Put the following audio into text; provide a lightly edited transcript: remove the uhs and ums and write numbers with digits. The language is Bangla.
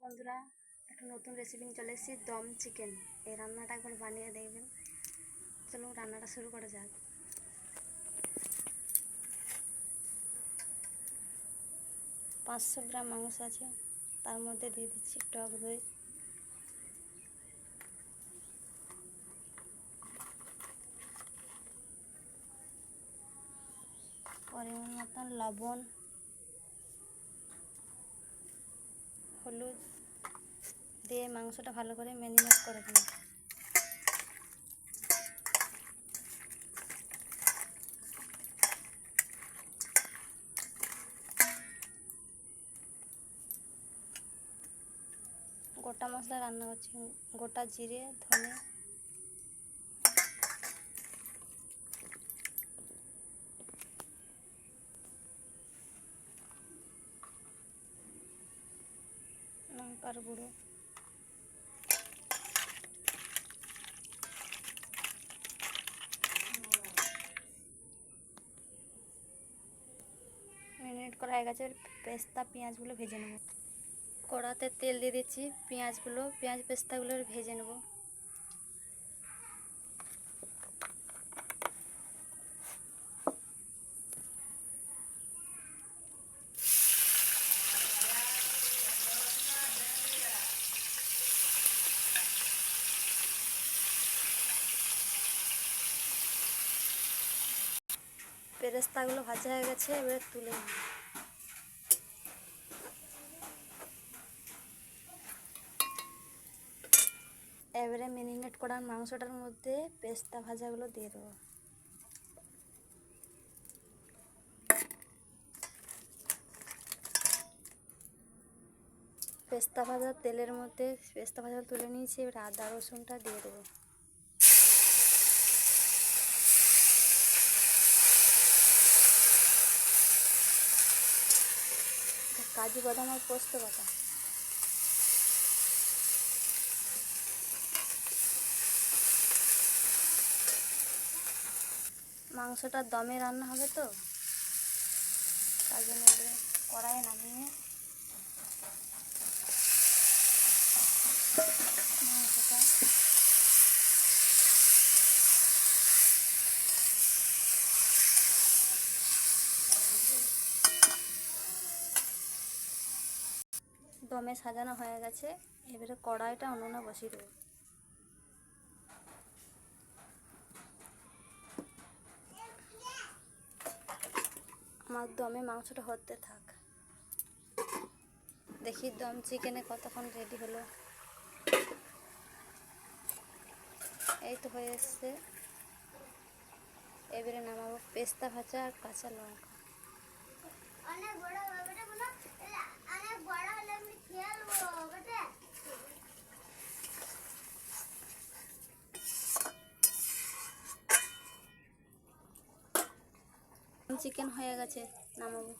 বন্ধুরা, একটা নতুন রেসিপি নিয়ে চলে এসেছি, দম চিকেন। এই রান্নাটা একবার বানিয়ে দেখবেন। চলুন রান্নাটা শুরু করা যাক। 500 গ্রাম মাংস আছে, তার মধ্যে দিয়ে দিচ্ছি টক দই, পরিমাণ মতন লবণ, হলুদ দিয়ে মাংসটা ভালো করে ম্যারিনেট করে দিন। গোটা মশলা রান্না করছি, গোটা জিরে, ধনে, লঙ্কার গুঁড়ো, ম্যারিনেট করা হয়ে গেছে। পেস্তা পেঁয়াজগুলো ভেজে নেব। কড়াতে তেল দিয়ে দিচ্ছি, পেঁয়াজ পেস্তাগুলো ভেজে নেব। পেস্তাগুলো ভাজা হয়ে গেছে, এবারে তুলে নেব। এবারে ম্যারিনেট করা মাংসটার মধ্যে পেস্তা ভাজাগুলো দিয়ে দেবো। পেস্তা ভাজা তেলের মধ্যে পেস্তা ভাজা তুলে নিয়েছি, এবার আদা রসুনটা দিয়ে দেবো। কাজু বাদাম আর পোস্ত বাটা, মাংসটা দমে রান্না হবে তো, তার জন্য কড়াইয়ে নামিয়ে মাংসটা দমে সাজানো হয়ে গেছে। এবারে কড়াইটা উনুনে বসিয়ে দেবো। আমার দমে মাংসটা হতে থাক, দেখি দম চিকেনে কতক্ষণ রেডি হলো। এই তো হয়ে এসছে। এবারে নামাবো পেস্তা ভাজা আর কাঁচা লঙ্কা। চিকেন হয়ে গেছে, নামাবো।